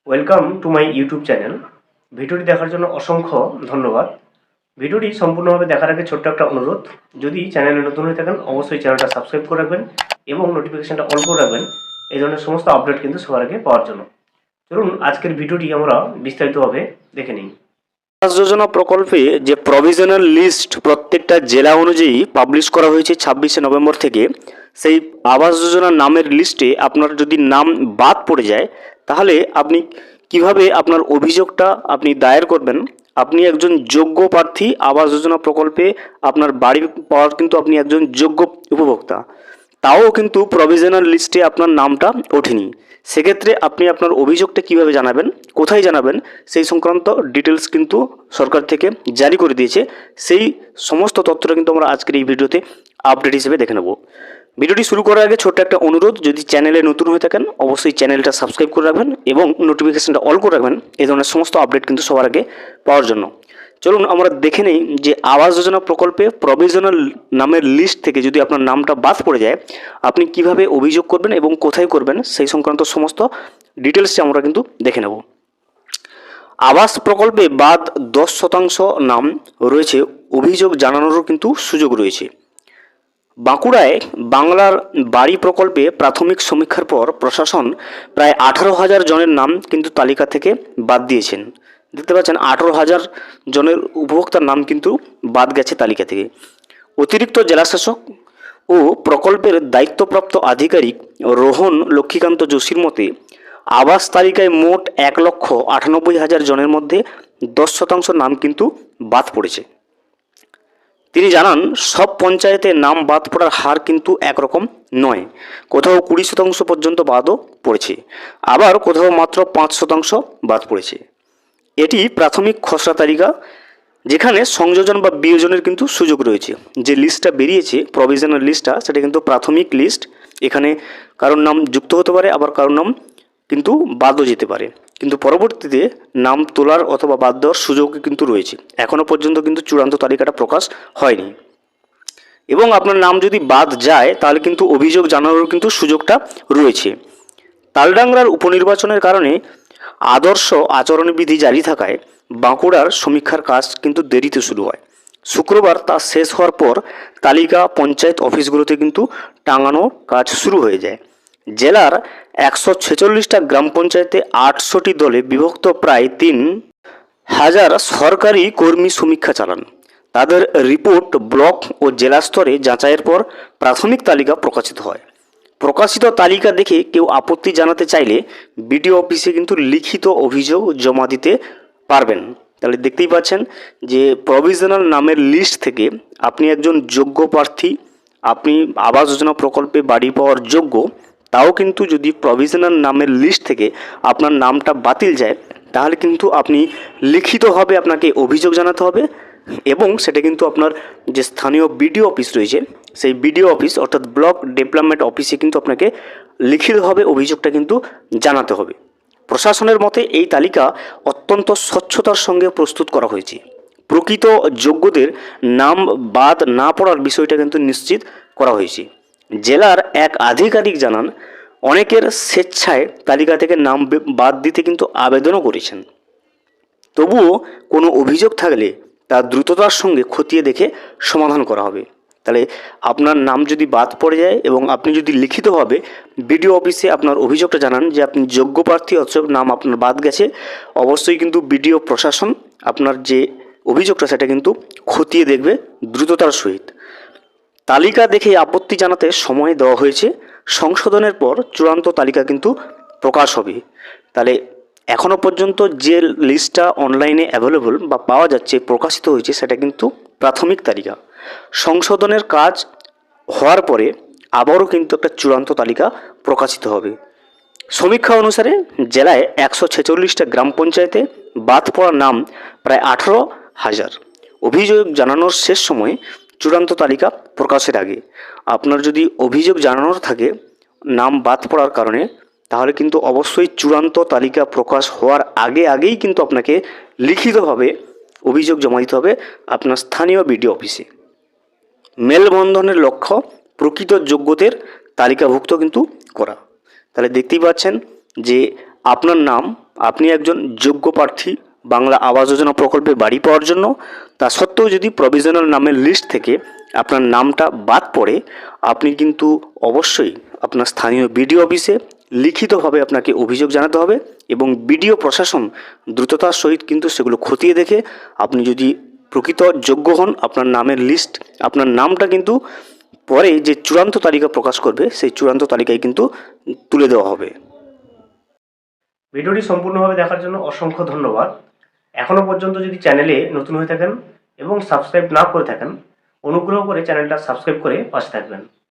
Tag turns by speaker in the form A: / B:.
A: Welcome to my YouTube channel. ভিডিওটি দেখার জন্য অসংখ্য ধন্যবাদ। ভিডিওটি সম্পূর্ণভাবে দেখার আগে ছোট্ট একটা অনুরোধ, যদি চ্যানেলে নতুন হয়ে থাকেন অবশ্যই চ্যানেলটা সাবস্ক্রাইব করে রাখবেন এবং নোটিফিকেশনটা অল করে রাখবেন এই ধরনের সমস্ত আপডেট কিন্তু সবার আগে পাওয়ার জন্য। চলুন আজকের ভিডিওটি আমরা বিস্তারিতভাবে দেখে নিই।
B: আবাস যোজনা প্রকল্পে যে প্রভিশনাল লিস্ট প্রত্যেকটা জেলা অনুযায়ী পাবলিশ করা হয়েছে 26শে নভেম্বর থেকে, সেই আবাস যোজনার নামের লিস্টে আপনার যদি নাম বাদ পড়ে যায় তাহলে আপনি কিভাবে আপনার অভিযোগটা আপনি দায়ের করবেন। আপনি একজন যোগ্য প্রার্থী, আবাস যোজনা প্রকল্পে আপনার বাড়ি পাওয়ার কিন্তু আপনি একজন যোগ্য উপভোক্তা, তাও কিন্তু প্রভিশনাল লিস্টে আপনার নামটা ওঠেনি। সেক্ষেত্রে আপনি আপনার অভিযোগটা কিভাবে জানাবেন, কোথায় জানাবেন, সেই সংক্রান্ত ডিটেলস কিন্তু সরকার থেকে জারি করে দিয়েছে। সেই সমস্ত তথ্যটা কিন্তু আমরা আজকের এই ভিডিওতে আপডেট হিসেবে দেখে নেব। ভিডিওটি শুরু করার আগে ছোট্ট একটা অনুরোধ, যদি চ্যানেলে নতুন হয়ে থাকেন অবশ্যই চ্যানেলটা সাবস্ক্রাইব করে রাখবেন এবং নোটিফিকেশনটা অল করে রাখবেন এই ধরনের সমস্ত আপডেট কিন্তু সবার আগে পাওয়ার জন্য। চলুন আমরা দেখে নেই যে আবাস যোজনা প্রকল্পে প্রভিশনাল নামের লিস্ট থেকে যদি আপনার নামটা বাদ পড়ে যায় আপনি কিভাবে অভিযোগ করবেন এবং কোথায় করবেন সেই সংক্রান্ত সমস্ত ডিটেলসটি আমরা কিন্তু দেখে নেব। আবাস প্রকল্পে বাদ 10% নাম রয়েছে, অভিযোগ জানানোরও কিন্তু সুযোগ রয়েছে। বাঁকুড়ায় বাংলার বাড়ি প্রকল্পে প্রাথমিক সমীক্ষার পর প্রশাসন প্রায় 18,000 জনের নাম কিন্তু তালিকা থেকে বাদ দিয়েছেন। দেখতে পাচ্ছেন 18,000 জনের উপভোক্তার নাম কিন্তু বাদ গেছে তালিকা থেকে। অতিরিক্ত জেলাশাসক ও প্রকল্পের দায়িত্বপ্রাপ্ত আধিকারিক রোহন লক্ষ্মীকান্ত যোশীর মতে আবাস তালিকায় মোট 1,98,000 জনের মধ্যে 10% নাম কিন্তু বাদ পড়েছে। তিনি জানান সব পঞ্চায়েতে নাম বাদ পড়ার হার কিন্তু একরকম নয়, কোথাও 20% পর্যন্ত বাদও পড়েছে, আবার কোথাও মাত্র 5% বাদ পড়েছে। এটি প্রাথমিক খসড়া তালিকা, যেখানে সংযোজন বা বিয়োজনের কিন্তু সুযোগ রয়েছে। যে লিস্টটা বেরিয়েছে প্রভিশনাল লিস্টটা, সেটা কিন্তু প্রাথমিক লিস্ট। এখানে কারোর নাম যুক্ত হতে পারে, আবার কারোর নাম কিন্তু বাদও যেতে পারে, কিন্তু পরবর্তীতে নাম তোলার অথবা বাদ দেওয়ার সুযোগ কিন্তু রয়েছে। এখনও পর্যন্ত কিন্তু চূড়ান্ত তালিকাটা প্রকাশ হয়নি এবং আপনার নাম যদি বাদ যায় তাহলে কিন্তু অভিযোগ জানানোর কিন্তু সুযোগটা রয়েছে। তালডাংরার উপনির্বাচনের কারণে আদর্শ আচরণবিধি জারি থাকায় বাঁকুড়ার সমীক্ষার কাজ কিন্তু দেরিতে শুরু হয়। শুক্রবার তা শেষ হওয়ার পর তালিকা পঞ্চায়েত অফিসগুলোতে কিন্তু টাঙানো কাজ শুরু হয়ে যায়। জেলার 146টা গ্রাম পঞ্চায়েতে 800টি দলে বিভক্ত প্রায় 3,000 সরকারি কর্মী সমীক্ষা চালান। তাদের রিপোর্ট ব্লক ও জেলা স্তরে যাচাইয়ের পর প্রাথমিক তালিকা প্রকাশিত হয়। প্রকাশিত তালিকা দেখে কেউ আপত্তি জানাতে চাইলে বিডিও অফিসে কিন্তু লিখিত অভিযোগ জমা দিতে পারবেন। তাহলে দেখতেই পাচ্ছেন যে প্রভিশনাল নামের লিস্ট থেকে আপনি একজন যোগ্য প্রার্থী, আপনি আবাস যোজনা প্রকল্পে বাড়ি পাওয়ার যোগ্য, তাও কিন্তু যদি প্রভিশনাল নামের লিস্ট থেকে আপনার নামটা বাতিল যায় তাহলে কিন্তু আপনি লিখিতভাবে আপনাকে অভিযোগ জানাতে হবে এবং সেটা কিন্তু আপনার যে স্থানীয় বিডিও অফিস রয়েছে সেই বিডিও অফিস অর্থাৎ ব্লক ডেভেলপমেন্ট অফিসে কিন্তু আপনাকে লিখিতভাবে অভিযোগটা কিন্তু জানাতে হবে। প্রশাসনের মতে এই তালিকা অত্যন্ত স্বচ্ছতার সঙ্গে প্রস্তুত করা হয়েছে। প্রকৃত যোগ্যদের নাম বাদ না পড়ার বিষয়টা কিন্তু নিশ্চিত করা হয়েছে। জেলার এক আধিকারিক জানান অনেকের স্বেচ্ছায় তালিকা থেকে নাম বাদ দিতে কিন্তু আবেদনও করেছেন। তবুও কোনো অভিযোগ থাকলে তা দ্রুততার সঙ্গে খতিয়ে দেখে সমাধান করা হবে। তাহলে আপনার নাম যদি বাদ পড়ে যায় এবং আপনি যদি লিখিতভাবে বিডিও অফিসে আপনার অভিযোগটা জানান যে আপনি যোগ্য প্রার্থী অথচ নাম আপনার বাদ গেছে, অবশ্যই কিন্তু বিডিও প্রশাসন আপনার যে অভিযোগটা সেটা কিন্তু খতিয়ে দেখবে দ্রুততার সহিত। তালিকা দেখে আপত্তি জানাতে সময় দেওয়া হয়েছে, সংশোধনের পর চূড়ান্ত তালিকা কিন্তু প্রকাশ হবে। তাহলে এখনও পর্যন্ত যে লিস্টটা অনলাইনে অ্যাভেলেবল বা পাওয়া যাচ্ছে, প্রকাশিত হয়েছে, সেটা কিন্তু প্রাথমিক তালিকা। সংশোধনের কাজ হওয়ার পরে আবারও কিন্তু একটা চূড়ান্ত তালিকা প্রকাশিত হবে। সমীক্ষা অনুসারে জেলায় 146টা গ্রাম পঞ্চায়েতে বাদ পড়া নাম প্রায় 18,000। অভিযোগ জানানোর শেষ সময় চূড়ান্ত তালিকা প্রকাশের আগে আপনার যদি অভিযোগ জানানোর থাকে নাম বাদ পড়ার কারণে, তাহলে কিন্তু অবশ্যই চূড়ান্ত তালিকা প্রকাশ হওয়ার আগেই কিন্তু আপনাকে লিখিতভাবে অভিযোগ জমা দিতে হবে আপনার স্থানীয় বিডিও অফিসে। মেলবন্ধনের লক্ষ্য প্রকৃত যোগ্যদের তালিকাভুক্ত কিন্তু করা। তাহলে দেখতেই পাচ্ছেন যে আপনার নাম আপনি একজন যোগ্য প্রার্থী বাংলা আবাস যোজনা প্রকল্পে বাড়ি পাওয়ার জন্য, তা সত্ত্বেও যদি প্রভিশনাল নামের লিস্ট থেকে আপনার নামটা বাদ পড়ে, আপনি কিন্তু অবশ্যই আপনার স্থানীয় বিডিও অফিসে লিখিতভাবে আপনাকে অভিযোগ জানাতে হবে এবং বিডিও প্রশাসন দ্রুততার সহিত কিন্তু সেগুলো খতিয়ে দেখে আপনি যদি প্রকৃত যোগ্য হন, আপনার নামের লিস্ট, আপনার নামটা কিন্তু পরে যে চূড়ান্ত তালিকা প্রকাশ করবে সেই চূড়ান্ত তালিকায় কিন্তু তুলে দেওয়া হবে।
A: ভিডিওটি সম্পূর্ণভাবে দেখার জন্য অসংখ্য ধন্যবাদ। এখনও পর্যন্ত যদি চ্যানেলে নতুন হয়ে থাকেন এবং সাবস্ক্রাইব না করে থাকেন, অনুগ্রহ করে চ্যানেলটা সাবস্ক্রাইব করে পাশে থাকবেন।